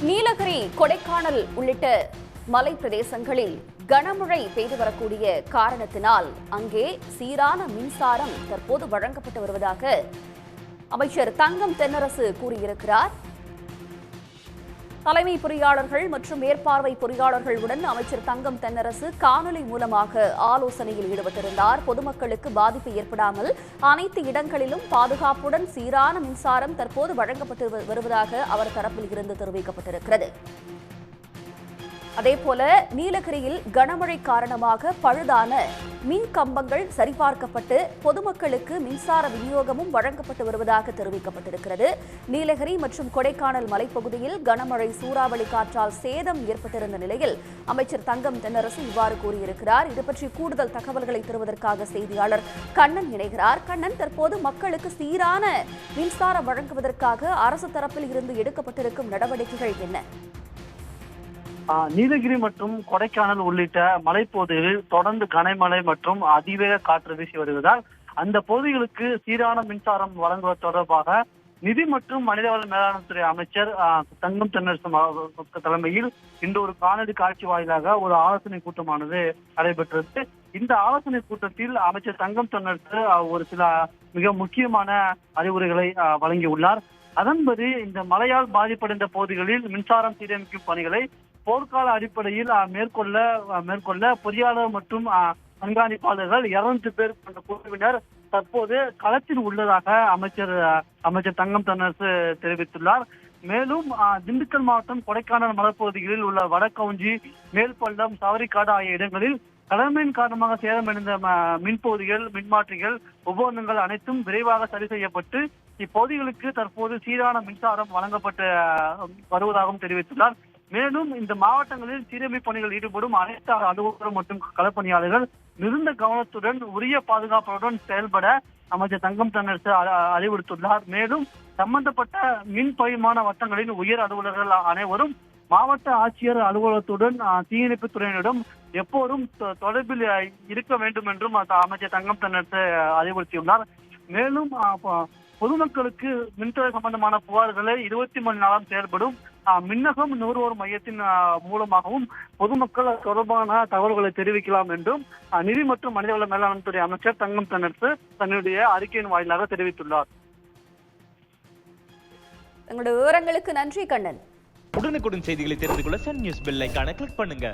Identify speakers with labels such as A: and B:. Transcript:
A: நீலகிரி, கொடைக்கானல் உள்ளிட்ட மலை பிரதேசங்களில் கனமழை பெய்து வரக்கூடிய காரணத்தினால் அங்கே சீரான மின்சாரம் தற்போது வழங்கப்பட்டு வருவதாக அமைச்சர் தங்கம் தென்னரசு கூறியிருக்கிறார். தலைமை பொறியாளர்கள் மற்றும் மேற்பார்வை பொறியாளர்களுடன் அமைச்சர் தங்கம் தென்னரசு காணொலி மூலமாக ஆலோசனையில் ஈடுபட்டிருந்தார். பொதுமக்களுக்கு பாதிப்பு ஏற்படாமல் அனைத்து இடங்களிலும் பாதுகாப்புடன் சீரான மின்சாரம் தற்போது வழங்கப்பட்டு வருவதாக அவர் தரப்பில் இருந்து தெரிவிக்கப்பட்டிருக்கிறது. அதேபோல நீலகிரியில் கனமழை காரணமாக பழுதான மின் கம்பங்கள் சரிபார்க்கப்பட்டு பொதுமக்களுக்கு மின்சார விநியோகமும் வழங்கப்பட்டு வருவதாக தெரிவிக்கப்பட்டிருக்கிறது. நீலகிரி மற்றும் கொடைக்கானல் மலைப்பகுதியில் கனமழை சூறாவளி காற்றால் சேதம் ஏற்பட்டிருந்த நிலையில் அமைச்சர் தங்கம் தென்னரசு இவ்வாறு கூறியிருக்கிறார். இதுபற்றி கூடுதல் தகவல்களை தருவதற்காக செய்தியாளர் கண்ணன் இணைகிறார். கண்ணன், தற்போது மக்களுக்கு சீரான மின்சாரம் வழங்குவதற்காக அரசு தரப்பில் இருந்து எடுக்கப்பட்டிருக்கும் நடவடிக்கைகள் என்ன?
B: நீலகிரி மற்றும் கொடைக்கானல் உள்ளிட்ட மலைப்பகுதிகளில் தொடர்ந்து கனமழை மற்றும் அதிவேக காற்று வீசி வருவதால் அந்த பகுதிகளுக்கு சீரான மின்சாரம் வழங்குவது தொடர்பாக நிதி மற்றும் மனிதவள மேலாண்மைத்துறை அமைச்சர் தங்கம் தென்னரசு தலைமையில் இன்று ஒரு காணொலி காட்சி வாயிலாக ஒரு ஆலோசனை கூட்டமானது நடைபெற்றது. இந்த ஆலோசனை கூட்டத்தில் அமைச்சர் தங்கம் தென்னரசு ஒரு சில மிக முக்கியமான அறிவுரைகளை வழங்கியுள்ளார். அதன்படி இந்த மழையால் பாதிப்படைந்த பகுதிகளில் மின்சாரம் சீரமைக்கும் பணிகளை போர்க்கால அடிப்படையில் மேற்கொள்ள பொறியாளர் மற்றும் கண்காணிப்பாளர்கள் 200 பேர் கொண்ட குழுவினர் தற்போது களத்தில் உள்ளதாக அமைச்சர் தங்கம் தென்னரசு தெரிவித்துள்ளார். மேலும் திண்டுக்கல் மாவட்டம் கொடைக்கானல் மலைப்பகுதிகளில் உள்ள வடக்கவுஞ்சி, மேல்பள்ளம், சவரிக்காடு ஆகிய இடங்களில் கடமையின் காரணமாக சேதமடைந்த மின்பகுதிகள், மின்மாற்றிகள், உபகரணங்கள் அனைத்தும் விரைவாக சரி செய்யப்பட்டு இப்பகுதிகளுக்கு தற்போது சீரான மின்சாரம் வழங்கப்பட்டு வருவதாகவும் தெரிவித்துள்ளார். மேலும் இந்த மாவட்டங்களில் சீரமைப்பு பணிகள் ஈடுபடும் அனைத்து அலுவலர்கள் மற்றும் களப்பணியாளர்கள் மிகுந்த கவனத்துடன் உரிய பாதுகாப்புடன் செயல்பட அமைச்சர் தங்கம் தென்னரசு அறிவுறுத்துள்ளார். மேலும் சம்பந்தப்பட்ட மின் பரிமாண வட்டங்களின் உயர் அலுவலர்கள் அனைவரும் மாவட்ட ஆட்சியர் அலுவலகத்துடன் தீயணைப்பு துறையினரிடம் எப்போதும் தொடர்பில் இருக்க வேண்டும் என்றும் அமைச்சர் தங்கம் தென்னரசு அறிவுறுத்தியுள்ளார். மேலும் பொதுமக்களுக்கு மின்துறை சம்பந்தமான புகார்களை 24 மணி நேரம் செயல்படும் மின்னகம் நுகர்வோர் மையத்தின் மூலமாகவும் பொதுமக்கள் தொடர்பான தகவல்களை தெரிவிக்கலாம் என்றும் நிதி மற்றும் மனிதவள மேலாண்மைத்துறை அமைச்சர் தங்கம் தென்னரசு தன்னுடைய அறிக்கையின் வாயிலாக தெரிவித்துள்ளார்.
A: உங்களுடைய விவரங்களுக்கு நன்றி கண்ணன்.
C: உடனுக்குடன் செய்திகளை தெரிந்து கொள்ள சன் நியூஸ் பெல் ஐகானை கிளிக் பண்ணுங்க.